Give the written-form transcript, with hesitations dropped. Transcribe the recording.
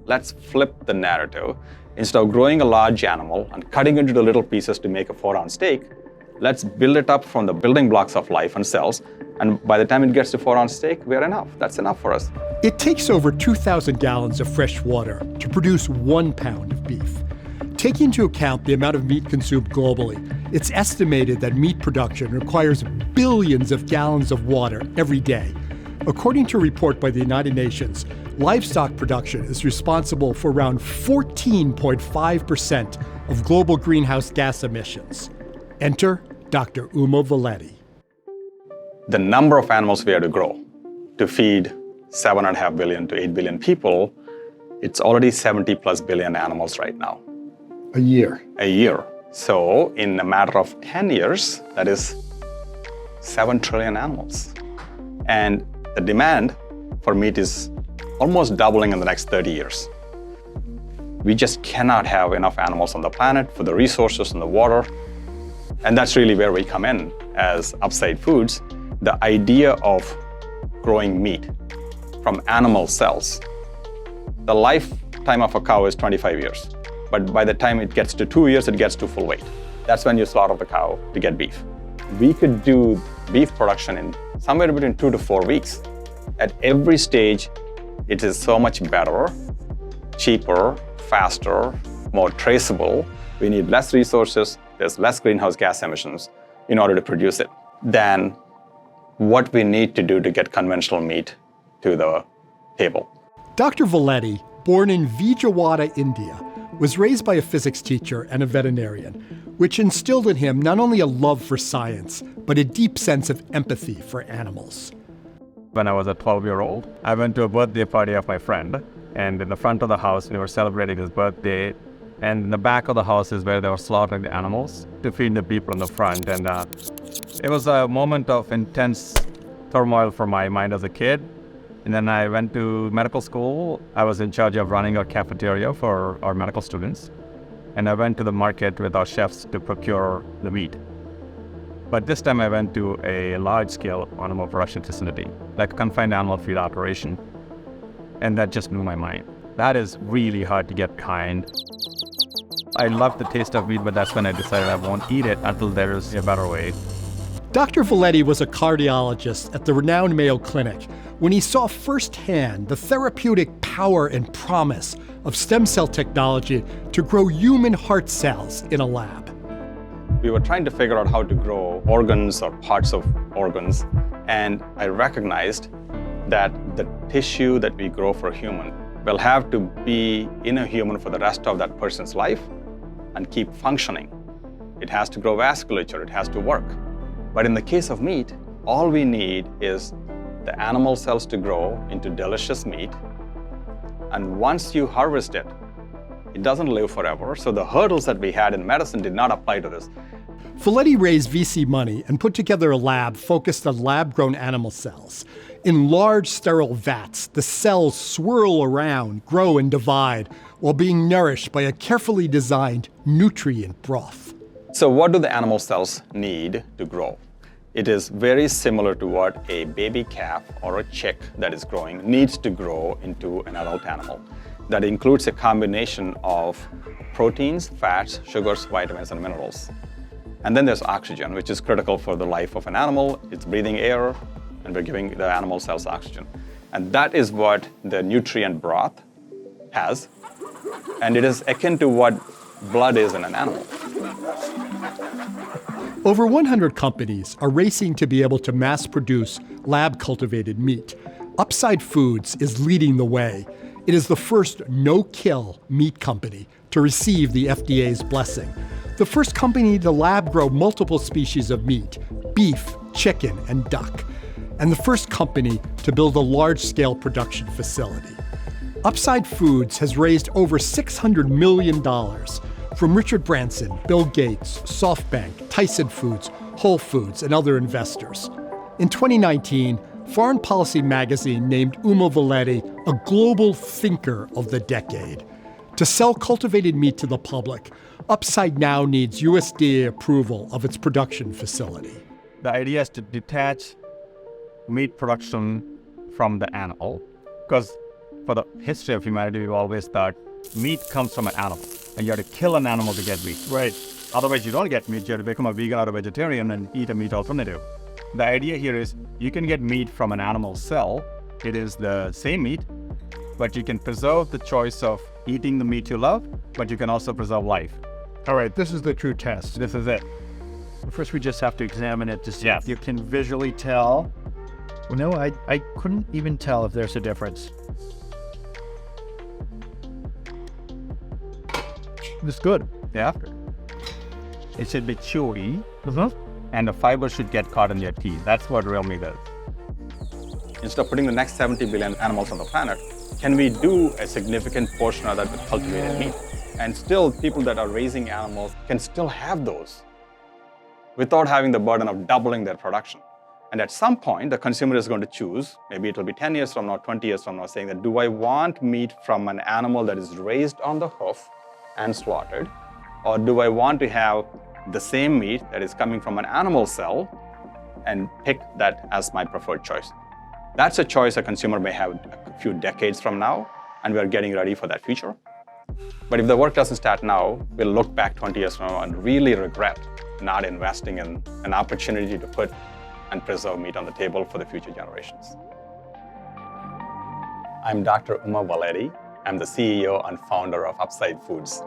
Let's flip the narrative. Instead of growing a large animal and cutting it into little pieces to make a 4-ounce steak, let's build it up from the building blocks of life and cells. And by the time it gets to 4-ounce steak, we're enough. That's enough for us. It takes over 2,000 gallons of fresh water to produce 1 pound of beef. Taking into account the amount of meat consumed globally, it's estimated that meat production requires billions of gallons of water every day. According to a report by the United Nations, livestock production is responsible for around 14.5% of global greenhouse gas emissions. Enter Dr. Uma Valeti. The number of animals we have to grow to feed 7.5 billion to 8 billion people, it's already 70 plus billion animals right now. A year. A year. So in a matter of 10 years, that is 7 trillion animals. And the demand for meat is almost doubling in the next 30 years. We just cannot have enough animals on the planet for the resources and the water. And that's really where we come in as Upside Foods. The idea of growing meat from animal cells. The lifetime of a cow is 25 years. But by the time it gets to 2 years, it gets to full weight. That's when you slaughter the cow to get beef. We could do beef production in somewhere between 2 to 4 weeks. At every stage, it is so much better, cheaper, faster, more traceable. We need less resources, there's less greenhouse gas emissions in order to produce it than what we need to do to get conventional meat to the table. Dr. Valeti, born in Vijayawada, India, was raised by a physics teacher and a veterinarian, which instilled in him not only a love for science, but a deep sense of empathy for animals. When I was a 12-year-old, I went to a birthday party of my friend, and in the front of the house, we were celebrating his birthday, and in the back of the house is where they were slaughtering the animals to feed the people in the front. And it was a moment of intense turmoil for my mind as a kid. And then I went to medical school. I was in charge of running our cafeteria for our medical students. And I went to the market with our chefs to procure the meat. But this time I went to a large-scale animal production facility, like a confined animal feed operation. And that just blew my mind. That is really hard to get behind. I love the taste of meat, but that's when I decided I won't eat it until there is a better way. Dr. Valeti was a cardiologist at the renowned Mayo Clinic when he saw firsthand the therapeutic power and promise of stem cell technology to grow human heart cells in a lab. We were trying to figure out how to grow organs or parts of organs, and I recognized that the tissue that we grow for a human will have to be in a human for the rest of that person's life and keep functioning. It has to grow vasculature, it has to work. But in the case of meat, all we need is the animal cells to grow into delicious meat. And once you harvest it, it doesn't live forever. So the hurdles that we had in medicine did not apply to this. Valeti raised VC money and put together a lab focused on lab-grown animal cells. In large sterile vats, the cells swirl around, grow, and divide while being nourished by a carefully designed nutrient broth. So what do the animal cells need to grow? It is very similar to what a baby calf or a chick that is growing needs to grow into an adult animal. That includes a combination of proteins, fats, sugars, vitamins, and minerals. And then there's oxygen, which is critical for the life of an animal. It's breathing air, and we're giving the animal cells oxygen. And that is what the nutrient broth has. And it is akin to what blood is in an animal. Over 100 companies are racing to be able to mass produce lab-cultivated meat. Upside Foods is leading the way. It is the first no-kill meat company to receive the FDA's blessing. The first company to lab-grow multiple species of meat, beef, chicken, and duck. And the first company to build a large-scale production facility. Upside Foods has raised over $600 million from Richard Branson, Bill Gates, SoftBank, Tyson Foods, Whole Foods, and other investors. In 2019, Foreign Policy magazine named Uma Valeti a global thinker of the decade. To sell cultivated meat to the public, Upside now needs USDA approval of its production facility. The idea is to detach meat production from the animal, because for the history of humanity, we've always thought meat comes from an animal, and you have to kill an animal to get meat. Right. Otherwise, you don't get meat. You have to become a vegan or a vegetarian and eat a meat alternative. The idea here is you can get meat from an animal cell. It is the same meat, but you can preserve the choice of eating the meat you love, but you can also preserve life. All right, this is the true test. This is it. First, we just have to examine it to see Yes. if you can visually tell. Well, no, I couldn't even tell if there's a difference. It's good. Yeah. It should be chewy, Mm-hmm. and the fiber should get caught in your teeth. That's what real meat is. Instead of putting the next 70 billion animals on the planet, can we do a significant portion of that with cultivated meat? And still, people that are raising animals can still have those without having the burden of doubling their production. And at some point, the consumer is going to choose, maybe it will be 10 years from now, 20 years from now, saying that, do I want meat from an animal that is raised on the hoof and slaughtered? Or do I want to have the same meat that is coming from an animal cell and pick that as my preferred choice? That's a choice a consumer may have a few decades from now, and we're getting ready for that future. But if the work doesn't start now, we'll look back 20 years from now and really regret not investing in an opportunity to put and preserve meat on the table for the future generations. I'm Dr. Uma Valeti. I'm the CEO and founder of Upside Foods.